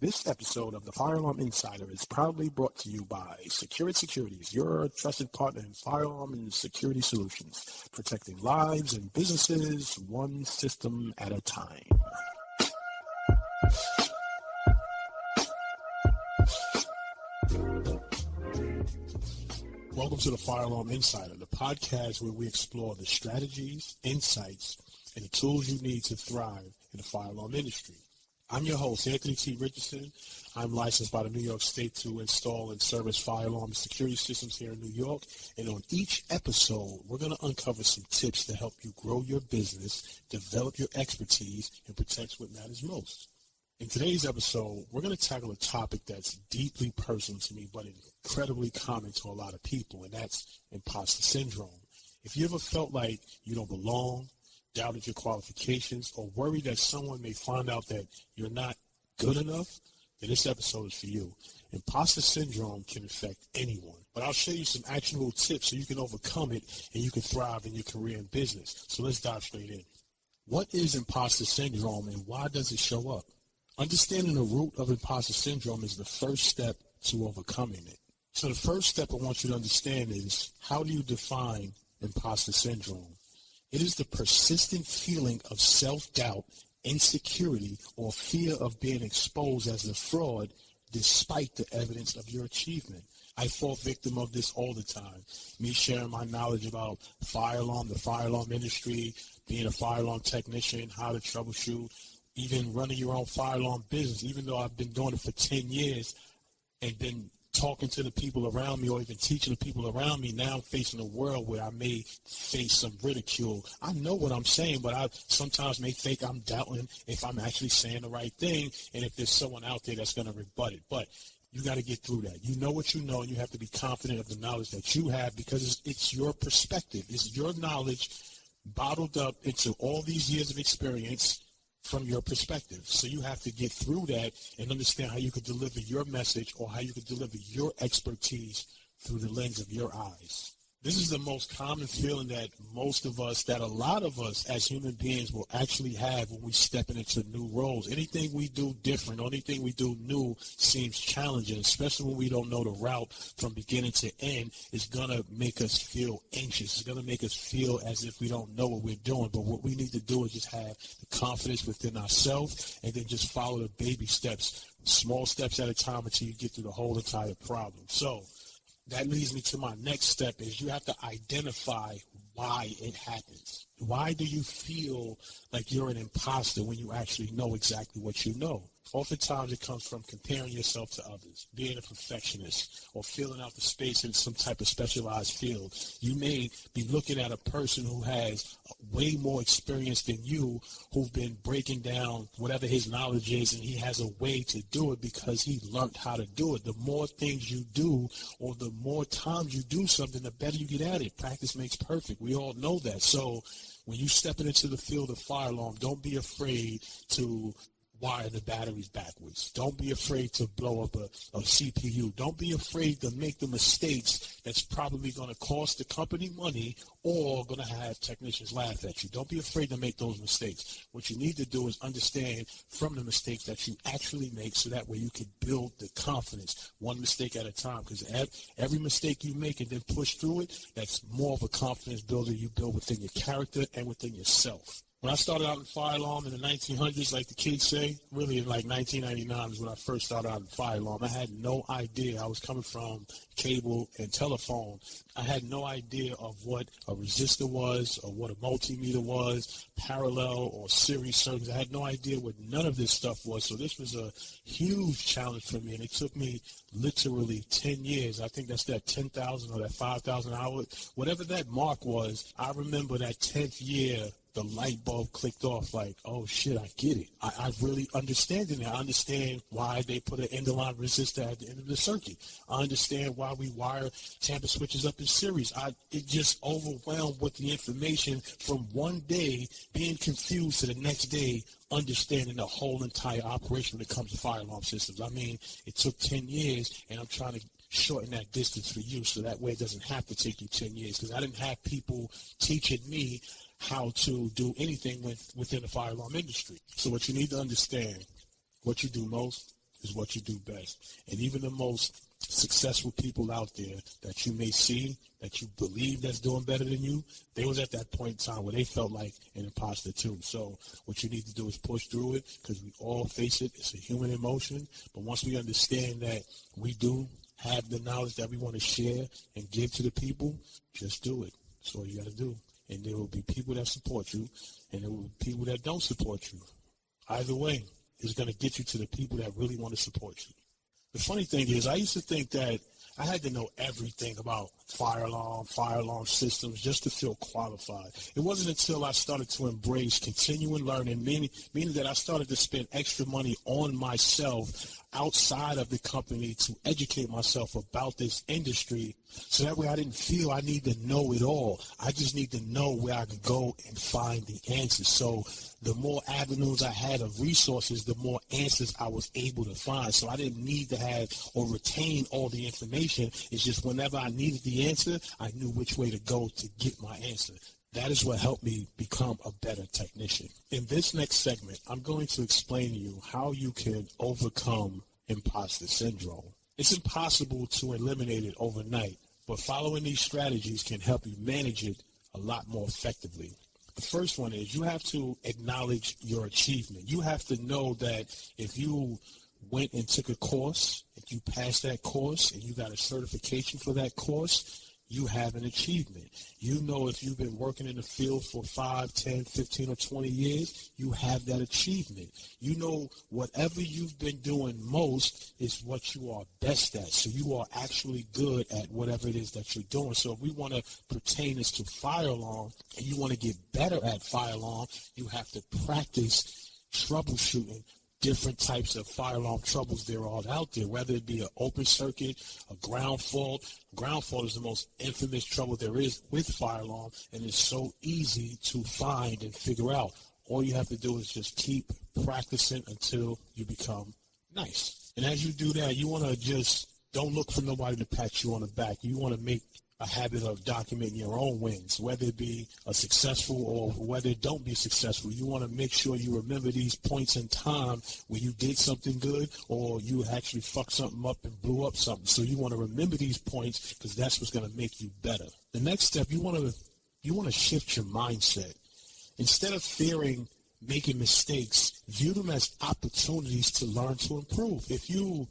This episode of the Fire Alarm Insider is proudly brought to you by Security Securities, your trusted partner in firearm and security solutions, protecting lives and businesses one system at a time. Welcome to the Fire Alarm Insider, the podcast where we explore the strategies, insights, and the tools you need to thrive in the fire alarm industry. I'm your host, Anthony T. Richardson. I'm licensed by the New York State to install and service fire alarm and security systems here in New York. And on each episode, we're going to uncover some tips to help you grow your business, develop your expertise, and protect what matters most. In today's episode, we're going to tackle a topic that's deeply personal to me, but incredibly common to a lot of people, and that's imposter syndrome. If you ever felt like you don't belong, doubted your qualifications, or worried that someone may find out that you're not good enough, then this episode is for you. Imposter syndrome can affect anyone, but I'll show you some actionable tips so you can overcome it and you can thrive in your career and business. So let's dive straight in. What is imposter syndrome and why does it show up? Understanding the root of imposter syndrome is the first step to overcoming it. So the first step I want you to understand is, how do you define imposter syndrome? It is the persistent feeling of self-doubt, insecurity, or fear of being exposed as a fraud despite the evidence of your achievement. I fall victim of this all the time. Me sharing my knowledge about the fire alarm industry, being a fire alarm technician, how to troubleshoot, even running your own fire alarm business. Even though I've been doing it for 10 years and been talking to the people around me or even teaching the people around me, now I'm facing a world where I may face some ridicule. I know what I'm saying, but I sometimes may think I'm doubting if I'm actually saying the right thing and if there's someone out there that's going to rebut it. But you got to get through that. You know what you know, and you have to be confident of the knowledge that you have, because it's your perspective. It's your knowledge bottled up into all these years of experience from your perspective. So you have to get through that and understand how you could deliver your message or how you could deliver your expertise through the lens of your eyes. This is the most common feeling that a lot of us as human beings will actually have when we step into new roles. Anything we do different, anything we do new seems challenging, especially when we don't know the route from beginning to end. It's going to make us feel anxious. It's going to make us feel as if we don't know what we're doing. But what we need to do is just have the confidence within ourselves and then just follow the baby steps, small steps at a time until you get through the whole entire problem. So that leads me to my next step, is you have to identify why it happens. Why do you feel like you're an imposter when you actually know exactly what you know? Oftentimes it comes from comparing yourself to others, being a perfectionist, or filling out the space in some type of specialized field. You may be looking at a person who has way more experience than you, who've been breaking down whatever his knowledge is, and he has a way to do it because he learned how to do it. The more things you do, or the more times you do something, the better you get at it. Practice makes perfect. We all know that. So when you step into the field of fire alarm, don't be afraid to wire the batteries backwards. Don't be afraid to blow up a CPU. Don't be afraid to make the mistakes that's probably going to cost the company money or going to have technicians laugh at you. Don't be afraid to make those mistakes. What you need to do is understand from the mistakes that you actually make, so that way you can build the confidence one mistake at a time, because every mistake you make and then push through it, that's more of a confidence builder you build within your character and within yourself. When I started out in fire alarm in the 1900s, like the kids say, really in like 1999 is when I first started out in fire alarm. I had no idea. I was coming from cable and telephone. I had no idea of what a resistor was or what a multimeter was, parallel or series circuits. I had no idea what none of this stuff was. So this was a huge challenge for me, and it took me literally 10 years. I think that's that 10,000 or that 5,000 hours. Whatever that mark was, I remember that 10th year, the light bulb clicked off, like, oh shit, I get it. I really understand it now. I understand why they put an end-of-line resistor at the end of the circuit. I understand why we wire tamper switches up in series. It just overwhelmed with the information from one day being confused to the next day understanding the whole entire operation when it comes to fire alarm systems. I mean, it took 10 years, and I'm trying to shorten that distance for you so that way it doesn't have to take you 10 years, because I didn't have people teaching me how to do anything within the fire alarm industry. So what you need to understand, what you do most is what you do best. And even the most successful people out there that you may see, that you believe that's doing better than you, they was at that point in time where they felt like an imposter too. So what you need to do is push through it, because we all face it. It's a human emotion. But once we understand that we do have the knowledge that we want to share and give to the people, just do it. That's all you got to do. And there will be people that support you, and there will be people that don't support you. Either way, it's going to get you to the people that really want to support you. The funny thing is, I used to think that I had to know everything about fire alarm systems just to feel qualified. It wasn't until I started to embrace continuing learning, meaning that I started to spend extra money on myself outside of the company to educate myself about this industry, so that way I didn't feel I need to know it all. I just need to know where I could go and find the answers. So the more avenues I had of resources, the more answers I was able to find. So I didn't need to have or retain all the information. It's just whenever I needed the answer, I knew which way to go to get my answer. That is what helped me become a better technician. In this next segment, I'm going to explain to you how you can overcome imposter syndrome. It's impossible to eliminate it overnight, but following these strategies can help you manage it a lot more effectively. The first one is you have to acknowledge your achievement. You have to know that if you went and took a course, if you passed that course and you got a certification for that course, you have an achievement. You know, if you've been working in the field for 5, 10, 15, or 20 years, you have that achievement. You know, whatever you've been doing most is what you are best at. So you are actually good at whatever it is that you're doing. So if we want to pertain this to fire alarm and you want to get better at fire alarm, you have to practice troubleshooting different types of fire alarm troubles there are out there, whether it be an open circuit, a ground fault. Ground fault is the most infamous trouble there is with fire alarm, and it's so easy to find and figure out. All you have to do is just keep practicing until you become nice. And as you do that, you want to just don't look for nobody to pat you on the back. You want to make a habit of documenting your own wins, whether it be a successful or whether it don't be successful. You want to make sure you remember these points in time where you did something good or you actually fucked something up and blew up something. So you want to remember these points, because that's what's going to make you better. The next step, you want to shift your mindset. Instead of fearing making mistakes, view them as opportunities to learn to improve. If you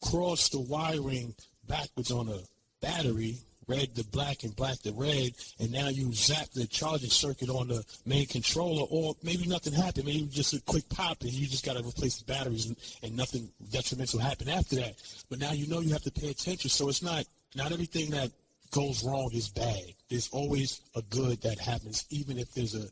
cross the wiring backwards on a battery, red to black and black to red, and now you zap the charging circuit on the main controller, or maybe nothing happened, maybe just a quick pop and you just got to replace the batteries and nothing detrimental happened after that. But now you know you have to pay attention. So it's not everything that goes wrong is bad. There's always a good that happens, even if there's a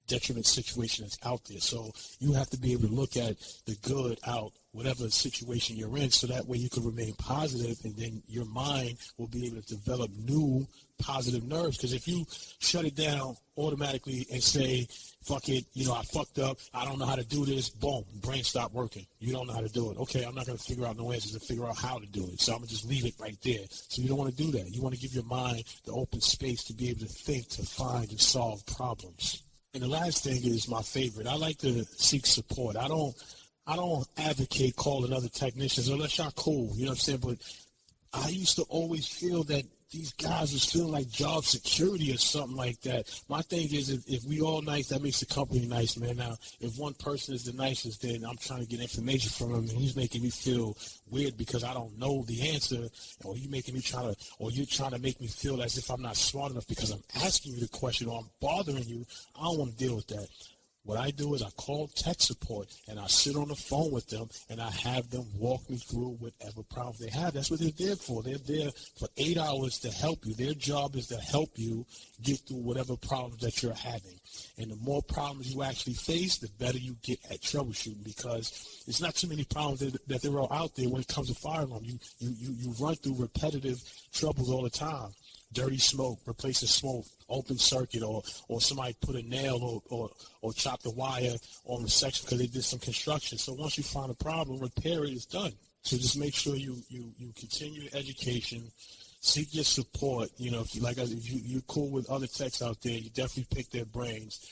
detriment situation that's out there. So you have to be able to look at the good out whatever situation you're in, so that way you can remain positive, and then your mind will be able to develop new positive nerves. Because if you shut it down automatically and say, fuck it, I fucked up, I don't know how to do this, boom, brain stopped working. You don't know how to do it. Okay, I'm not going to figure out no answers and figure out how to do it. So I'm going to just leave it right there. So you don't want to do that. You want to give your mind the open space to be able to think, to find and solve problems. And the last thing is my favorite. I like to seek support. I don't advocate calling other technicians unless y'all cool, you know what I'm saying? But I used to always feel that these guys was feeling like job security or something like that. My thing is, if we all nice, that makes the company nice, man. Now, if one person is the nicest, then I'm trying to get information from him, and he's making me feel weird because I don't know the answer, or you're trying to make me feel as if I'm not smart enough because I'm asking you the question or I'm bothering you. I don't want to deal with that. What I do is I call tech support, and I sit on the phone with them, and I have them walk me through whatever problems they have. That's what they're there for. They're there for 8 hours to help you. Their job is to help you get through whatever problems that you're having. And the more problems you actually face, the better you get at troubleshooting, because it's not too many problems that there are out there when it comes to fire alarm. You run through repetitive troubles all the time. Dirty smoke, replace the smoke, open circuit, or somebody put a nail or chop the wire on the section because they did some construction. So once you find a problem, repair it, it's done. So just make sure you continue your education, seek your support. If you're cool with other techs out there, you definitely pick their brains.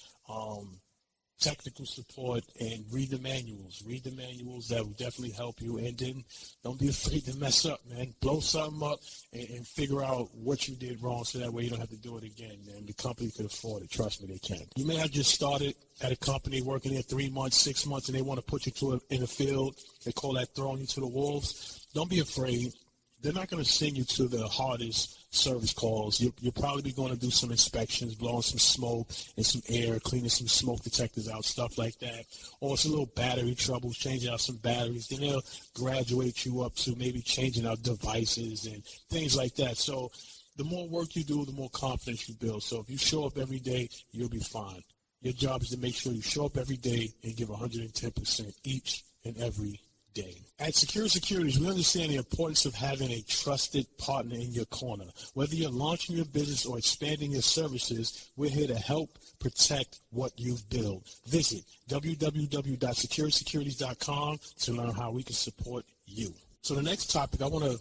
technical support, and read the manuals. Read the manuals. That will definitely help you. And then don't be afraid to mess up, man. Blow something up and figure out what you did wrong so that way you don't have to do it again, man. The company could afford it. Trust me, they can. You may have just started at a company working there 3 months, 6 months, and they want to put you in the field. They call that throwing you to the wolves. Don't be afraid. They're not going to send you to the hardest service calls. You'll probably be going to do some inspections, blowing some smoke and some air, cleaning some smoke detectors out, stuff like that. Or it's a little battery trouble, changing out some batteries. Then they'll graduate you up to maybe changing out devices and things like that. So the more work you do, the more confidence you build. So if you show up every day, you'll be fine. Your job is to make sure you show up every day and give 110% each and every day. At Secure Securities, we understand the importance of having a trusted partner in your corner. Whether you're launching your business or expanding your services, we're here to help protect what you've built. Visit www.securesecurities.com to learn how we can support you. So the next topic, I want to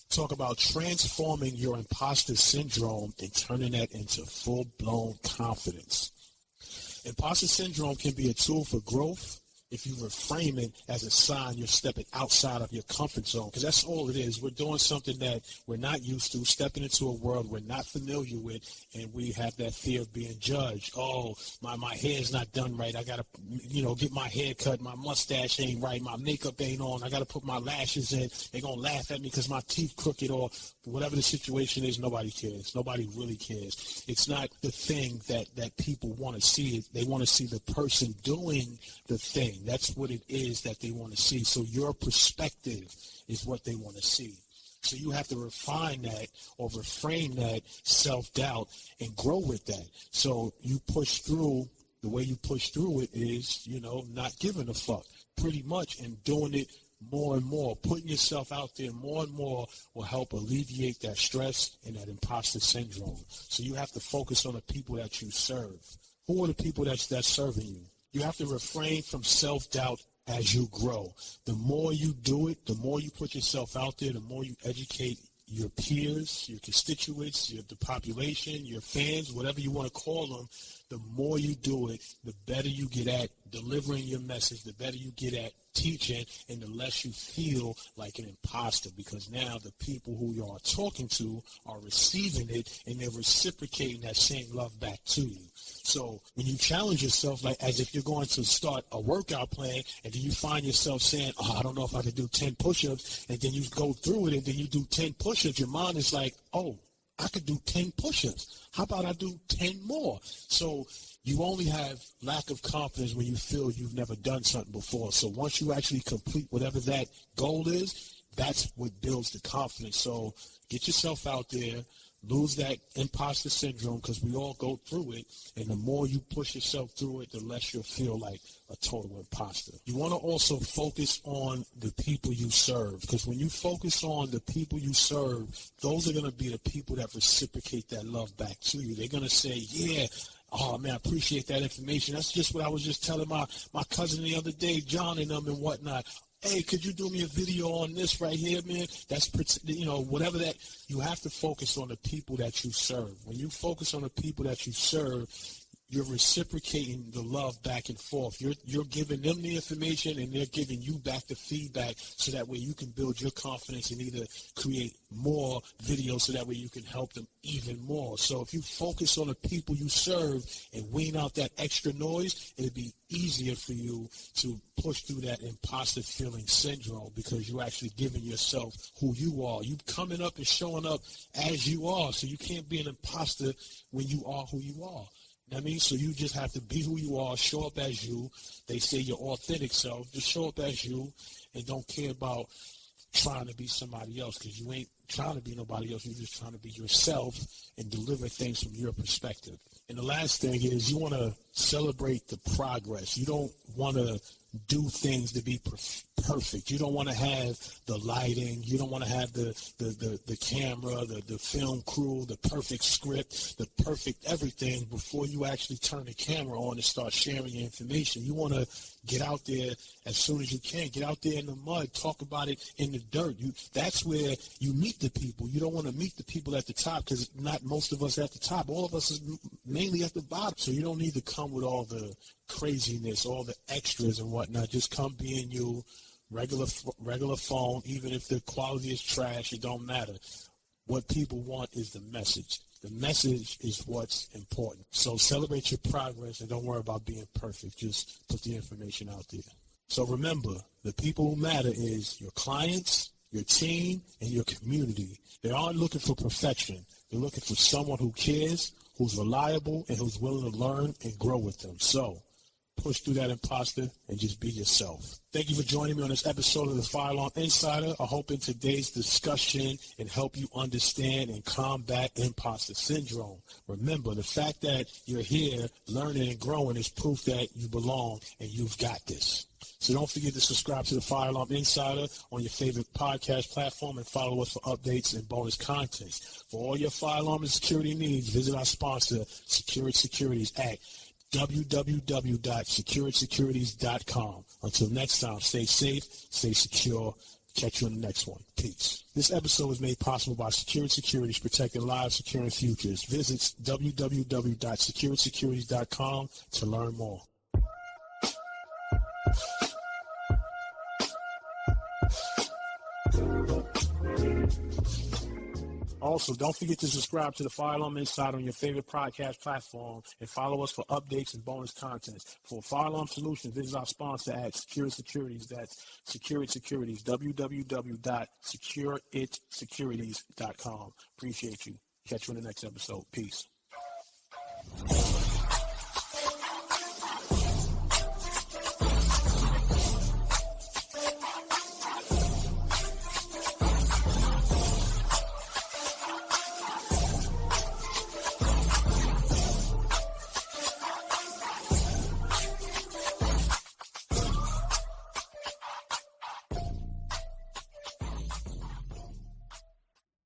talk about transforming your imposter syndrome and turning that into full-blown confidence. Imposter syndrome can be a tool for growth if you reframe it as a sign you're stepping outside of your comfort zone, because that's all it is. We're doing something that we're not used to, stepping into a world we're not familiar with, and we have that fear of being judged. Oh, my hair's not done right. I got to, get my hair cut. My mustache ain't right. My makeup ain't on. I got to put my lashes in. They're going to laugh at me because my teeth crooked, or whatever the situation is. Nobody cares. Nobody really cares. It's not the thing that people want to see. They want to see the person doing the thing. That's what it is that they want to see. So your perspective is what they want to see. So you have to refine that or reframe that self-doubt and grow with that. So you push through. The way you push through it is, not giving a fuck pretty much, and doing it more and more. Putting yourself out there more and more will help alleviate that stress and that imposter syndrome. So you have to focus on the people that you serve. Who are the people that's serving you? You have to refrain from self-doubt as you grow. The more you do it, the more you put yourself out there, the more you educate your peers, your constituents, the population, your fans, whatever you want to call them. The more you do it, the better you get at delivering your message, the better you get at teaching, and the less you feel like an imposter, because now the people who you are talking to are receiving it, and they're reciprocating that same love back to you. So when you challenge yourself, like as if you're going to start a workout plan, and then you find yourself saying, I don't know if I can do 10 push-ups, and then you go through it, and then you do 10 push-ups, your mind is like, I could do 10 push-ups. How about I do 10 more? So you only have lack of confidence when you feel you've never done something before. So once you actually complete whatever that goal is, that's what builds the confidence. So get yourself out there, lose that imposter syndrome, because we all go through it. And the more you push yourself through it, the less you'll feel like a total imposter. You want to also focus on the people you serve, because when you focus on the people you serve, those are going to be the people that reciprocate that love back to you. They're going to say, yeah, oh, man, I appreciate that information. That's just what I was just telling my cousin the other day, John and them and whatnot. Hey, could you do me a video on this right here, man? That's, whatever that, you have to focus on the people that you serve. When you focus on the people that you serve, you're reciprocating the love back and forth. You're giving them the information, and they're giving you back the feedback, so that way you can build your confidence and either create more videos so that way you can help them even more. So if you focus on the people you serve and wean out that extra noise, it'll be easier for you to push through that imposter feeling syndrome, because you're actually giving yourself who you are. You coming up and showing up as you are. So you can't be an imposter when you are who you are. So you just have to be who you are, show up as you. They say your authentic self. Just show up as you, and don't care about trying to be somebody else, because you ain't trying to be nobody else. You're just trying to be yourself and deliver things from your perspective. And the last thing is, you want to celebrate the progress. You don't want to do things to be perfect. You don't want to have the lighting. You don't want to have the camera, the film crew, the perfect script, the perfect everything before you actually turn the camera on and start sharing your information. You want to get out there as soon as you can. Get out there in the mud. Talk about it in the dirt. That's where you meet the people. You don't want to meet the people at the top because not most of us at the top. All of us is mainly at the bottom. So you don't need to come with all the craziness, all the extras and whatnot. Just come being you, regular phone. Even if the quality is trash, it don't matter. What people want is the message. The message is what's important. So celebrate your progress and don't worry about being perfect. Just put the information out there. So remember, the people who matter is your clients, your team, and your community. They aren't looking for perfection. They're looking for someone who cares, who's reliable, and who's willing to learn and grow with them. So push through that imposter and just be yourself. Thank you for joining me on this episode of the Fire Alarm Insider. I hope in today's discussion and help you understand and combat imposter syndrome. Remember, the fact that you're here learning and growing is proof that you belong and you've got this. So don't forget to subscribe to the Fire Alarm Insider on your favorite podcast platform and follow us for updates and bonus content. For all your fire alarm and security needs, visit our sponsor, Security Securities, at www.securitysecurities.com. Until next time, stay safe, stay secure. Catch you on the next one. Peace. This episode was made possible by Security Securities, protecting lives, securing futures. Visit www.securitysecurities.com to learn more. Also, don't forget to subscribe to the Fire Alarm Insider on your favorite podcast platform and follow us for updates and bonus content. For Fire Alarm Solutions, visit our sponsor at Security Securities. That's Security Securities, www.securitysecurities.com. Appreciate you. Catch you in the next episode. Peace.